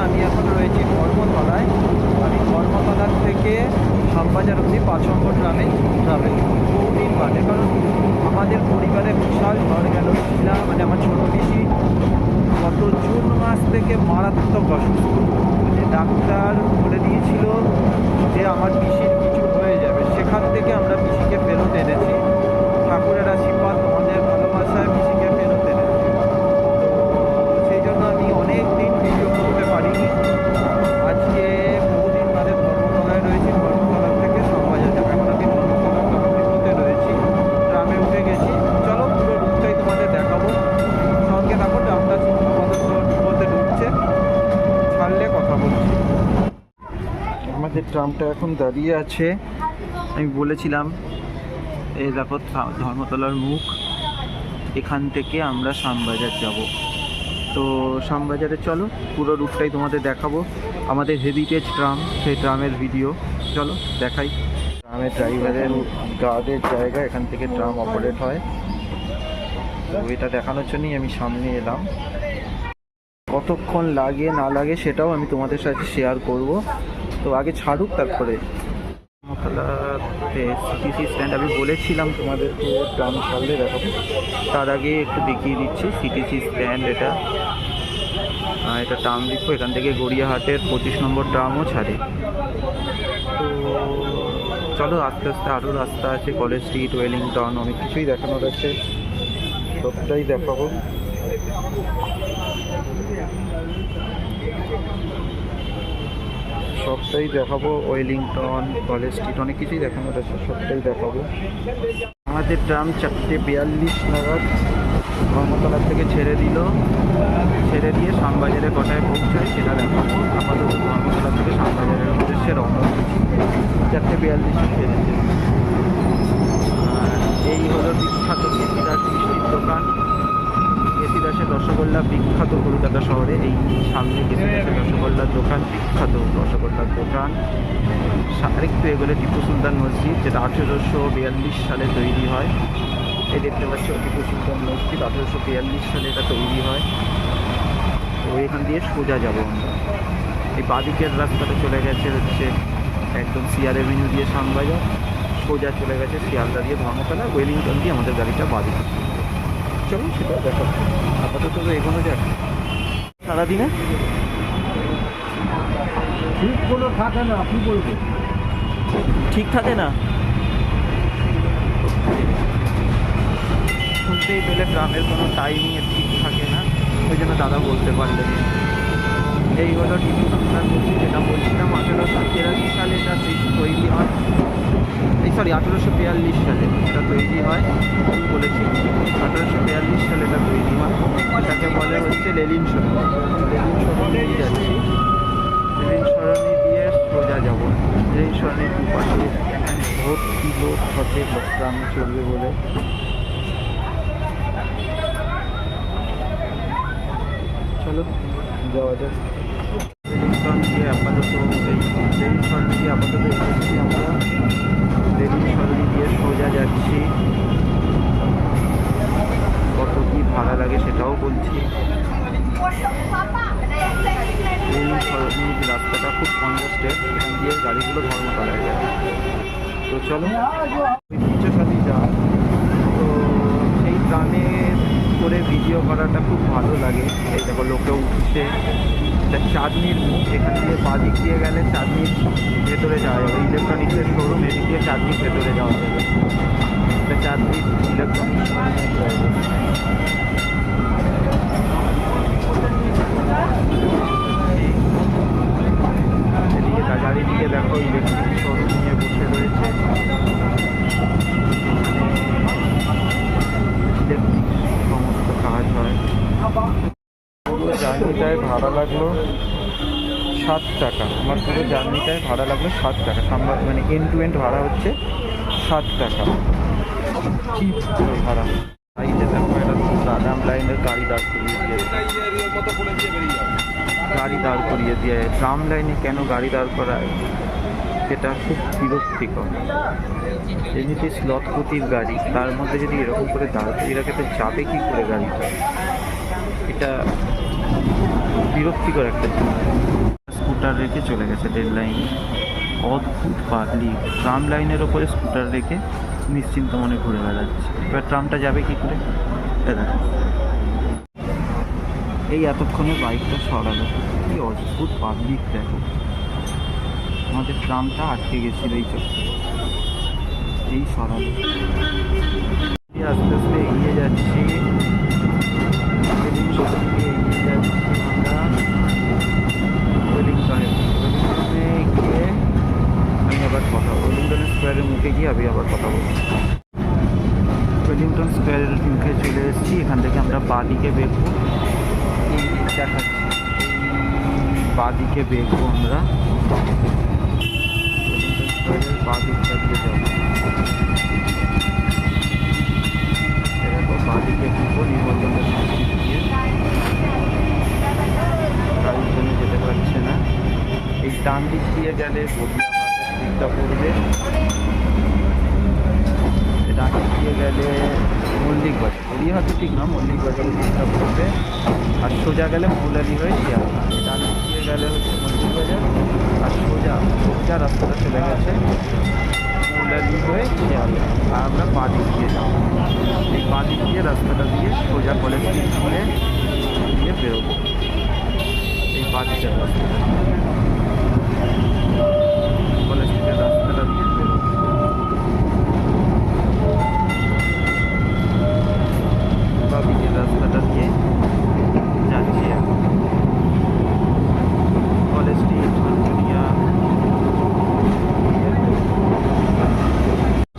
আমি এখন রয়েছি কর্মতলায়। আমি কর্মতলার থেকে শ্যামবাজার অবধি 5 নম্বর ট্রামে ট্রাভেল বহুদিন বাদে, কারণ আমাদের পরিবারে বিশাল ঝড় গেল। মানে আমার ছোটো পিসি গত জুন মাস থেকে মারাত্মক অসুস্থ, যে ডাক্তার বলে দিয়েছিল যে আমার পিসির কিছু হয়ে যাবে। সেখান থেকে আমরা পিসিকে ফেরত এনেছি, ঠাকুরের আশীর্বাদ, তোমাদের ভালোবাসায় পিসিকে ফেরত এনেছি। তো সেই জন্য আমি অনেক দিন ভিডিও করতে পারিনি। আজকে বহুদিন বাদে ধর্মতলায় রয়েছি, ধর্মতলা থেকে শ্যামবাজার যাবো। এখন আমি ধর্মতলা কামারপুকুরতে রয়েছি, ট্রামে উঠে গেছি। চলো পুরো রুটটাই তোমাদের দেখাবো, সঙ্গে থাকো। ট্রামটা আমাদের ঢুকছে, ছাড়লে কথা বলছি। আমাদের ট্রামটা এখন দাঁড়িয়ে আছে। আমি বলেছিলাম এই দেখো ধর্মতলার মুখ, এখান থেকে আমরা শ্যামবাজার যাব। তো শ্যামবাজারে চলো পুরো রুটটাই তোমাদের দেখাবো। আমাদের হেরিটেজ ট্রাম, সেই ট্রামের ভিডিও চলো দেখাই। ট্রামের ড্রাইভারের গার্ডের জায়গা, এখান থেকে ট্রাম অপারেট হয়। তো এটা দেখানোর জন্যই আমি সামনে এলাম। কতক্ষণ লাগে না লাগে সেটাও আমি তোমাদের সাথে শেয়ার করব। তো আগে ছাড়ুক, তারপরে সিটিসি স্ট্যান্ড আমি বলেছিলাম তোমাদেরকে ট্রাম ছাড়লে দেখাবো। তার আগে একটু দেখিয়ে দিচ্ছি সিটিসি স্ট্যান্ড। এটা ট্রাম ডিপো, এখান থেকে গড়িয়াহাটের 25 নম্বর ট্রামও ছাড়ে। তো চলো আস্তে আস্তে আরও রাস্তা আছে, কলেজ স্ট্রিট, ওয়েলিংটন, অনেক কিছুই দেখানোর আছে, সবটাই দেখাবো। ওয়েলিংটন, কলেজ স্ট্রিট, অনেক কিছুই দেখানোর আছে, সবটাই দেখাবো। আমাদের ট্রাম 4:42 নাগাদ ধর্মতলা থেকে ছেড়ে দিয়ে শ্যামবাজারে কটায় পৌঁছায় সেটা দেখাবো। আপাতত ধর্মতলা থেকে শ্যামবাজারের উদ্দেশ্যে রওনা হয়েছি, 4:42 ছেড়েছে। এই হলো বিখ্যাত এসিদাস মিষ্টির দোকান। এসিদাসের রসগোল্লা বিখ্যাত কলকাতা শহরে। এই সামনে এসিদাসের রসগোল্লার দোকান, বিখ্যাত রসগোল্লার দোকান। আরেকটু এগোলে টিপু সুলতান মসজিদ, যেটা 1842 সালে তৈরি হয়। এই দেখতে পাচ্ছ টিপু সুলতান মসজিদ, 1842 সালে এটা তৈরি হয়। তো এখান দিয়ে সোজা যাব আমরা। এই বাদিকের রাস্তাটা চলে গেছে হচ্ছে একদম সিআর এভিনিউ দিয়ে শ্যামবাজার, সোজা চলে গেছে শিয়ালদা দিয়ে ধর্মতলা, ওয়েলিংটন দিয়ে আমাদের গাড়িটা বাদিকে। চলো সেটা দেখো, আপাতত তো এগোনো যাক। সারাদিনে ঠিক কোনো থাকে না, কি বলবো, ঠিক থাকে না। শুনতেই পেলে গ্রামের কোনো টাইমিং ঠিক থাকে না, ওই জন্য দাদা বলতে পারলেন। এই হলো টিপু সুলতান মসজিদ, যেটা বলছিলাম 1883 সালে এটা তৈরি হয়। 1842 সালে এটা তৈরি হয়, বলেছি 1842 সালে এটা তৈরি হয়। এটাকে বলে হচ্ছে লেনিন সরণি। লেনিন সরণি দিয়ে যাচ্ছি, লেনিন সরণি দিয়ে সোজা যাব। লেনিন সরণির দুপাশে ভর্তি লোক হবে, ট্রামে চলবে বলে। চলো যাওয়া যাক। লেনিন দিয়ে আপাতত লেনিন সরণি দিয়ে আপাতত এসেছি আমরা। লেনিন সরণি দিয়ে সোজা যাচ্ছি। কত কি ভাড়া লাগে সেটাও বলছি। লেনিন সরণির রাস্তাটা খুব কনজেস্টেড, এখান দিয়ে গাড়িগুলো ধর্মতলায় যায়। তো চলো ঐতিহ্যশালী যা, তো সেই ট্রামে করে ভিডিও করাটা খুব ভালো লাগে। এই দেখো লোকে উঠছে, চাঁদনির মুখ, এখান দিয়ে বাদিক দিয়ে গেলে চাঁদনির ভেতরে যাওয়া যাবে। ইলেকট্রনিক্সের শোরুম, এদিক দিয়ে চাঁদনির ভেতরে যাওয়া যাবে। এটা চাঁদনির ইলেকট্রনিক্স এদিকে চারিদিকে দেখো ইলেকট্রিক শোরুম নিয়ে বসে রয়েছে। সমস্ত কাজ হয়। পুরো জার্নিটায় ভাড়া লাগলো 7 টাকা। আমার পুরো জার্নিটায় ভাড়া লাগলো 7 টাকা। মানে এন্ড টু এন্ড ভাড়া হচ্ছে 7 টাকা। চিপ ভাড়া। সাইডে দেখো একটা দাদাম লাইনের গাড়ি দাঁড় করিয়ে দিয়ে ট্রাম লাইনে কেন গাড়ি দাঁড় করায় সেটা খুব বিরক্তিকর। এমনিতে স্লটপতির গাড়ি, তার মধ্যে যদি এরকম করে দাঁড় করিয়ে রাখে তো যাবে কী করে গাড়িটা? এটা বিরক্তিকর একটা জিনিস। স্কুটার রেখে চলে গেছে রেল লাইনে। অদ্ভুত পাবলিক, ট্রাম লাইনের ওপরে স্কুটার রেখে নিশ্চিন্ত মনে ঘুরে বেড়াচ্ছে। এবার ট্রামটা যাবে কি করে? এই এতক্ষণে বাইকটা সরালো, কি অদ্ভুত পাবলিক দেখো। আমাদের ট্রামটা আটকে গেছিল এই চক্করে, এই সরালো। আস্তে আস্তে এগিয়ে যাচ্ছি, এগিয়ে যাচ্ছি আমরা ওয়েলিংটনে। গিয়ে আমি আবার কথা বলবো, ওয়েলিংটন স্কোয়ারের মুখে গিয়ে আমি আবার কথা বলবো। ওয়েলিংটন স্কোয়ারের মুখে চলে এসেছি, এখান থেকে আমরা বাঁ দিকে বেরবো। এই দেখাচ্ছি, বাঁ দিকে বেরবো আমরা, ওয়েলিংটন স্কোয়ারের বাঁ দিকটা দিয়ে যাবো। এরপর বাঁ দিকে ঘুরবো নির্মলগঞ্জের মসজিদ দিয়ে। গাড়ির জন্য যেতে পারছে না। এই ডান দিক দিয়ে গেলে বদিয়াহাটের দিকটা পড়বে, ডান দিক দিয়ে গেলে মল্লিক বাজার, বদিয়াহাটে ঠিক না, মল্লিক বাজারের দিকটা পড়বে। আর সোজা গেলে মৌলালি হয়ে শিয়ালদা। ডান দিক দিয়ে গেলে হচ্ছে মল্লিক বাজার, আর সোজা সোজা রাস্তাটা চলে গেছে মৌলালি হয়ে শিয়ালদা। আর আমরা বাঁ দিক দিয়ে যাবো, এই বাঁ দিক দিয়ে রাস্তাটা দিয়ে সোজা কলেজ স্ট্রিট দিয়ে বেরোবো। এই বাঁ দিকের রাস্তাটা, কলেজ স্ট্রিটের রাস্তাটা দিয়ে বেরোবো। বাঁ দিকের রাস্তাটা দিয়ে যাচ্ছি এখন কলেজ স্ট্রিট, মানচুরিয়া,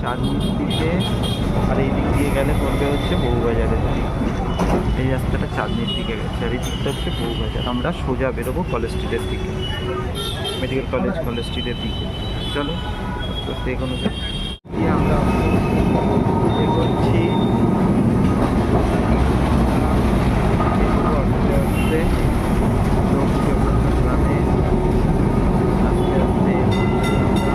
চাঁদনির দিকে। আর এই দিক দিয়ে গেলে পড়বে হচ্ছে বউবাজারের দিক। এই রাস্তাটা চাঁদনির দিকে গেছে, আর এই দিকটা হচ্ছে বউবাজার। আমরা সোজা বেরোবো কলেজ স্ট্রিটের দিকে, মেডিকেল কলেজ কলেজ স্ট্রিটের দিকে। চলো আস্তে আস্তে এগোনো যাক। আমরা এগোচ্ছি আস্তে আস্তে, গ্রামে আস্তে আস্তে এগোচ্ছি আমরা।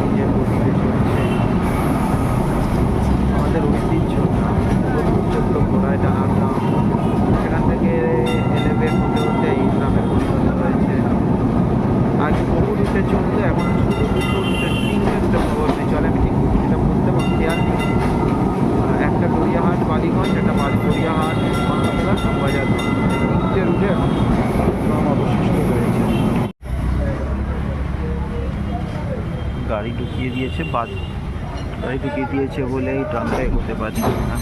নিজের গতিতে চলছে আমাদের ঐতিহ্য ছোট্ট ঘোড়ায় টানার গ্রাম। সেখান থেকে এলেভেন হতে হতে এই গ্রামের পরিবর্তন হয়েছে। আগে বহু রুটে চলতো, এখন শুধু দুটো রুটে, তিনটে খবর নেই চলে। আমি ঠিক এটা বলতে খেয়াল নেই। একটা গড়িয়াহাট বালিগঞ্জ, একটা গড়িয়াহাট মানতলা, বাজার, তিনটে রুটে এখন ট্রাম অবশিষ্ট রয়েছে। গাড়ি ঢুকিয়ে দিয়েছে, গাড়ি ঢুকিয়ে দিয়েছে বলে এই ট্রামটা এগোতে পারছে না।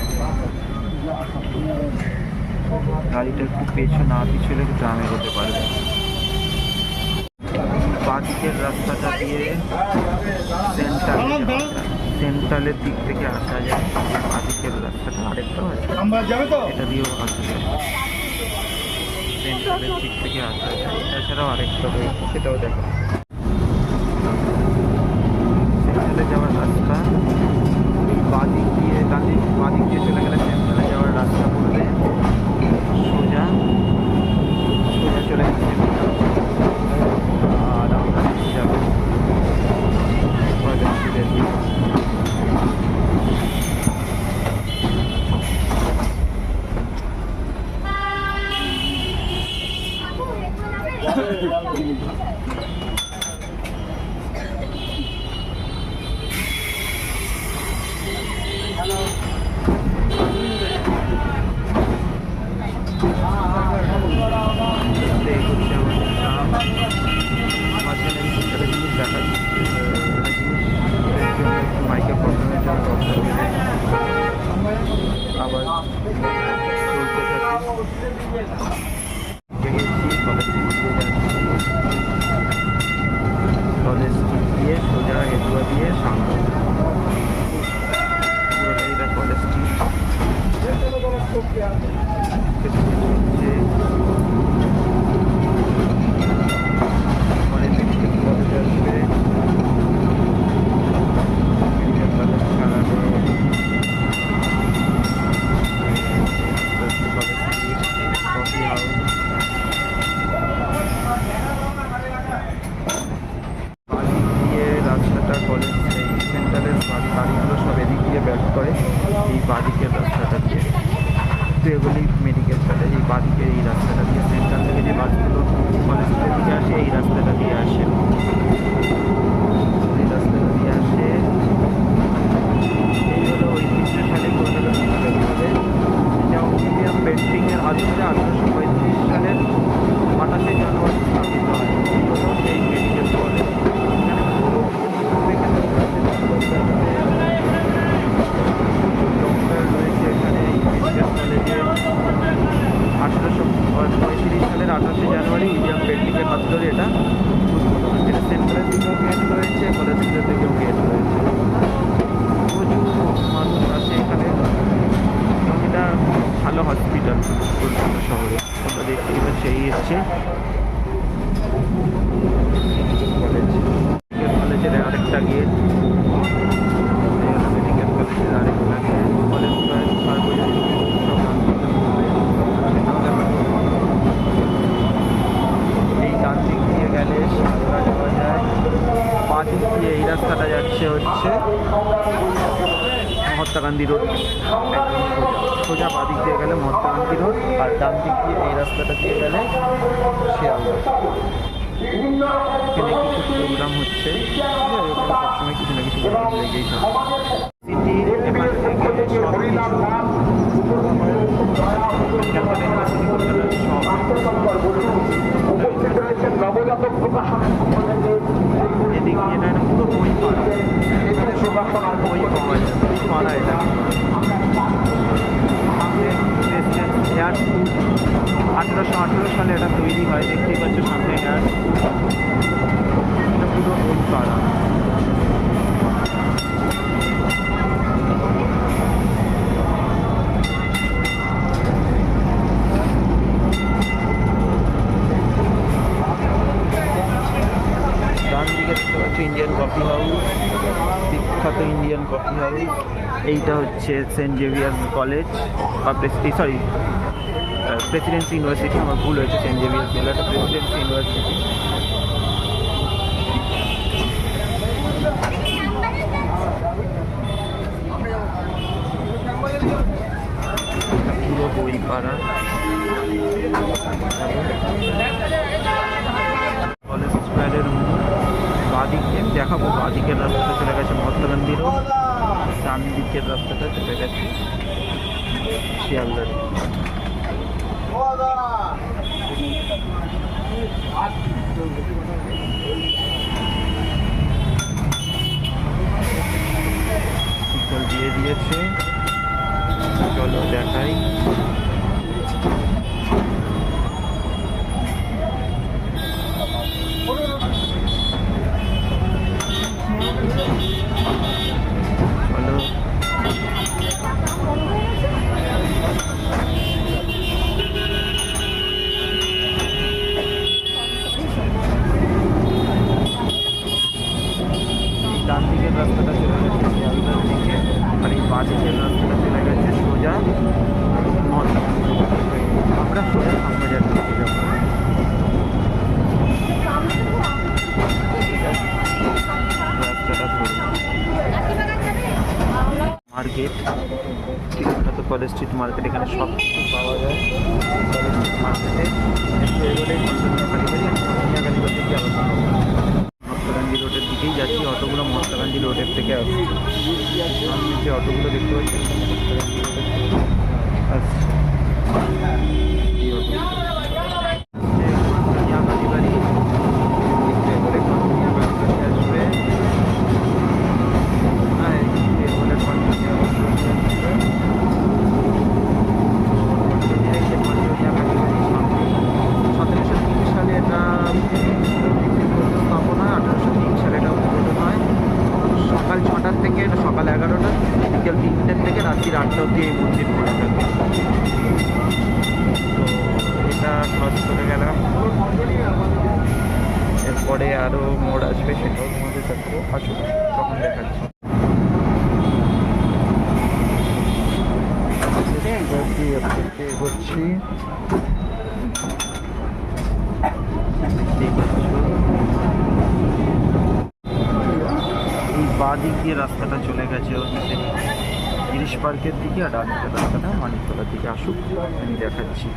গাড়িটা একটু পেছনে পিছলে ট্রাম এগোতে পারবে। বাদিকের রাস্তাটা দিয়ে সেন্ট্রালের দিক থেকে আসা যায়। বাদিকের রাস্তাটা আরেকটাও আছে, এটা দিয়েও আসা যায়, সেন্ট্রালের দিক থেকে আসা যায়। এছাড়াও আরেকটা রয়েছে, সেটাও দেখা। সেন্ট্রালে যাওয়ার রাস্তা বাদিক দিয়ে, বাদিক দিয়ে চলে গেলে সেন্ট্রালে যাওয়ার রাস্তা পড়বে সোজা সোজা চলে যাচ্ছে। আর আমরা যাবো কলেজ স্ট্রিটের দিকে। মাইকের প্রবলেমের জন্য আবার চলতে থাকি। কলেজ স্ট্রিট দিয়ে সোজা হেদুয়া দিয়ে সামনে পুরোটাই এটা কলেজ স্ট্রিট। গাড়িগুলো সব এদিক দিয়ে ব্যাক করে এই বাদিকের রাস্তাটা দিয়ে। এগুলি মেডিকেল কলেজ, এই বাদিকে এই রাস্তাটা দিয়ে সেন্ট্রাল থেকে যে বাসগুলো কলেজের দিকে আসে এই রাস্তাটা দিয়ে আসে, এই রাস্তাটা দিয়ে আসে। এই হলো ঐতিহ্যশালী কলকাতা মেডিকেল কলেজ, যা উইলিয়াম বেন্টিংয়ের আদর্শে 1835 সালের 28শে জানুয়ারি স্থাপিত হয়। এই হলো সেই মেডিকেল কলেজ। ডক্টর রয়েছে এখানে এই মেডিকেল কলেজে। 1835 সালের 28শে জানুয়ারি উইলিয়াম বেন্টিংয়ের হাত ধরে এটা উদ্বোধন হয়েছে। এটা সেন্ট্রাল দিকেও গেট রয়েছে, কলেজের দিকেও গেট রয়েছে। প্রচুর মানুষ আসে এখানে এবং এটা ভালো হসপিটাল কলকাতা শহরে। আমরা দেখতে পাচ্ছি এই হচ্ছে কলেজ, মেডিকেল কলেজের আরেকটা গেট, মেডিকেল কলেজের আরেকটা গেট। কলেজ সার্বজনীন এই ডান দিক দিয়ে গেলে সাতরা যাওয়া যায়, বাঁ দিক দিয়ে এই রাস্তাটা যাচ্ছে হচ্ছে মহাত্মা গান্ধী রোড, একদম সোজা বাঁ দিক দিয়ে গেলে মহাত্মা গান্ধী রোড, আর ডান দিক দিয়ে এই রাস্তাটা দিয়ে গেলে শিয়ালদা। এখানে কিছু প্রোগ্রাম হচ্ছে, এখানে সবসময় কিছু না কিছু প্রোগ্রাম লেগেই থাকে। সিটি এখান থেকে সব এদিকে এটা একটা পুরো বই পাড়া, এখানে সবার বই পাওয়া যায়, বই পাড়া এটা। সামনে প্রেসিডেন্ট হেয়ার স্কুল, 1818 সালে এটা তৈরি হয়, দেখতেই পাচ্ছ সামনে হেয়ার স্কুল, এটা পুরো বই পাড়া। ডান দিকে দেখতে পাচ্ছি ইন্ডিয়ান কফি হাউস, বিখ্যাত ইন্ডিয়ান কফি হাউস। এইটা হচ্ছে সেন্ট জেভিয়ার্স কলেজ বা সরি প্রেসিডেন্সি ইউনিভার্সিটি, আমার ভুল হয়েছে, সেন্ট জেভিয়ার্স বলে, এটা প্রেসিডেন্সি ইউনিভার্সিটি। পুরো বই পাড়া কলেজ স্কোয়ারের বাদিকে দেখাবো, বাদিকের রাস্তাটা চলে গেছে মহাত্মা গান্ধী রোড, ডান দিকের রাস্তাটা চলে গেছে শিয়ালদার। সিগন্যাল দিয়ে দিয়েছে, চলো দেখাই। হ্যালো, ডান দিকের রাস্তাটা চলে গেছে শিয়ালদার দিকে, আর এই বাঁ দিকের রাস্তাটা চলে গেছে সোজা মহাত্মা গান্ধী রোড। আমরা সোজা খামবাজার দিকে যাবো। রাস্তাটা ধরবো মার্কেট, বিখ্যাত কলেজ স্ট্রিট মার্কেট, এখানে সব কিছু পাওয়া যায় কলেজ স্ট্রিট মার্কেটে। এগোলে কলকাতা কালীবাড়ি, কলকাতা কালীবাড়ি থেকে আবার মহাত্মা গান্ধী রোডের দিকেই যাচ্ছি। অটোগুলো মহাত্মা গান্ধী রোডের থেকে আসছে, সামনে যে অটোগুলো দেখতে পাচ্ছি মহাত্মা গান্ধী রোডের থেকে আসছে। এই অটো কালীবাড়ি, এগোলে কালীবাড়ি আসবে। সালে এটা স্থাপন হয়, 1803 সালে এটা উদ্বোধন হয়। সকাল 6টার থেকে সকাল 11টা, বিকেল 3টের থেকে রাত্রি 8টা অবধি এই মন্দির পড়ে থাকে। তো এটা ক্রস করে গেলাম, এরপরে আরও মোড় আসবে, সেটাও তোমাদের দেখবো, আসুন তখন দেখাচ্ছি। এগোচ্ছি, এই বাঁ দিক দিয়ে রাস্তাটা চলে গেছে হচ্ছে গিরিশ পার্কের দিকে আর ডানতলা রাস্তাটা মানিকতলার দিকে আসুক, আমি দেখাচ্ছি।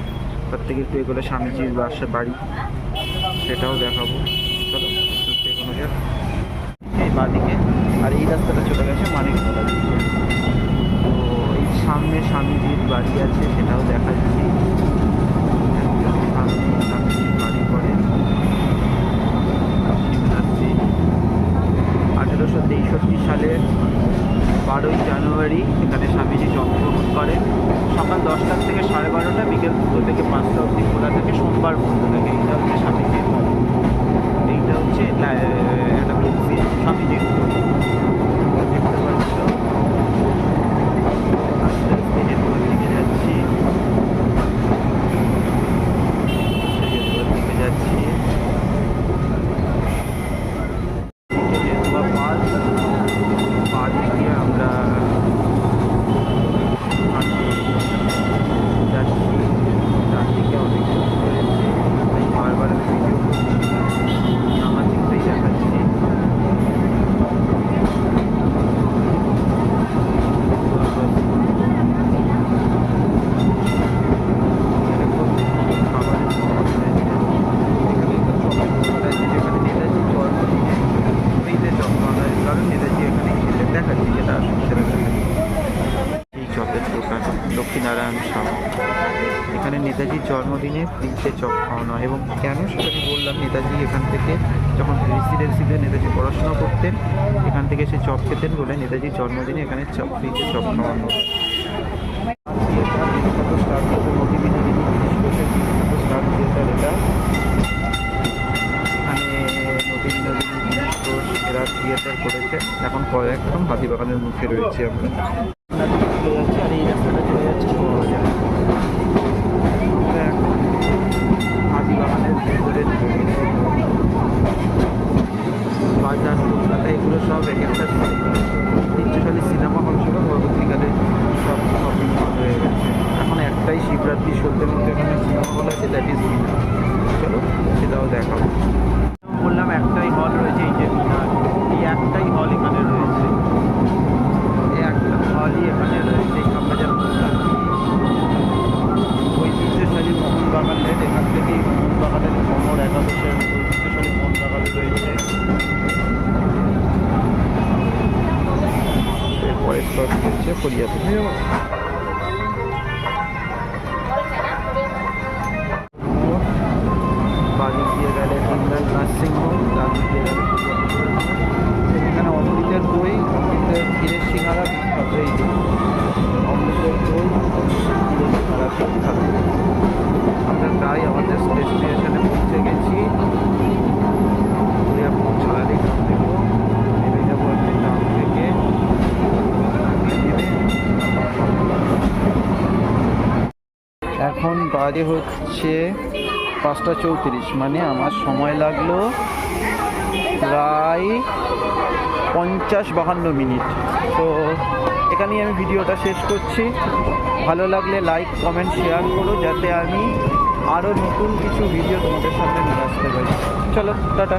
তার থেকে একটু এগুলো স্বামীজির বাড়ি, সেটাও দেখাবো। চলো এগোনো যাক। এই বাদিকে আর এই রাস্তাটা চলে গেছে মানিকতলার দিকে। তো এই সামনে স্বামীজির বাড়ি আছে, সেটাও দেখাচ্ছি। সামনে স্বামীজির বাড়ি পড়ে শিবরাত্রি 1863 সালের 12ই জানুয়ারি এখানে স্বামীজি জন্মগ্রহণ করেন। সকাল 10টা থেকে 12:30, বিকেল 2 থেকে 5টা অবধি খোলা থাকে, সোমবার বন্ধ থাকে। এইটা হচ্ছে স্বামীজির মঠ। এইটা হচ্ছে একটা স্বামীজির দেখতে পাচ্ছ। আস্তে আস্তে যেগুলোর দিকে যাচ্ছি, যেগুলোর দিকে যাচ্ছি বাদিকে আমরা যাচ্ছি। চারদিকে অনেক কিছু রয়েছে, তাই বারবার ভিডিও আমার দিকটাই দেখাচ্ছি। লক্ষ্মীনারায়ণ সাউ, এখানে নেতাজির জন্মদিনে ফ্রিতে চপ খাওয়ানো হয়। এবং কেন সেটা আমি বললাম, নেতাজি এখান থেকে যখন রেসিডেন্সিতে নেতাজি পড়াশোনা করতেন, এখান থেকে সে চপ খেতেন বলে নেতাজির জন্মদিনে এখানে ফ্রিতে চপ খাওয়ানো। বিখ্যাত স্টার থিয়েটার, নদী বিনোদিনী গিরিশ ঘোষের বিখ্যাত স্টার থিয়েটার এটা। এখানে নদী বিনোদিনী গিরিশ ঘোষ এরা থিয়েটার করেছে। এখন একদম হাতিবাগানের মুখে রয়েছে আমরা। চলে যাচ্ছে আর এই রাস্তাটা চলে যাচ্ছে শোভাবাজার। আমরা এখন হাতিবাগানের ভেতরে বাজার, কলকাতা, এগুলো সব এক একটা ঐতিহ্যশালী সিনেমা হল ছিল, পরবর্তীকালে সব শপিং মল হয়ে গেছে। এখন একটাই শিবরাত্রি সন্ধ্যের মধ্যে এখানে সিনেমা হল আছে, দ্যাট ইজ বিনা। চলো সেটাও দেখাবো। বললাম একটাই হল রয়েছে, এই যে বিনার, এই একটাই হল এখানে রয়েছে। একটা হলই এখানে রয়েছে, এই খামবাজার ঐতিহ্যশালী মোহনবাগান লেট। এখান থেকেই মোহনবাগানের অমর একাদশের ঐতিহ্যশালী মোহনবাগান রয়েছে। এরপরে স্টপ হচ্ছে ফরিয়াতে। বাড়ি দিয়ে গেলে জিন্দাল নার্সিংহোম, ডান দিয়ে গেলে এখানে অমৃতের দই, অমৃতের ক্ষীরের সিঙ্গারা বিখ্যাত। এই অমৃতের দই, অমৃতের ক্ষীরের সিঙ্গারা বিখ্যাত। আমরা প্রায় আমাদের ডেস্টিনেশনে পৌঁছে গেছি। পৌঁছালে গ্রাম থেকে নেমে যাবো আর কি, টাউন থেকে এখন বাজে হচ্ছে 5টা 34, মানে আমার সময় লাগলো প্রায় 50-52 মিনিট। তো এখানেই আমি ভিডিওটা শেষ করছি। ভালো লাগলে লাইক, কমেন্ট, শেয়ার করো, যাতে আমি আরও নতুন কিছু ভিডিও তোমাদের সামনে নিয়ে আসতে পারি। চলো টাটা।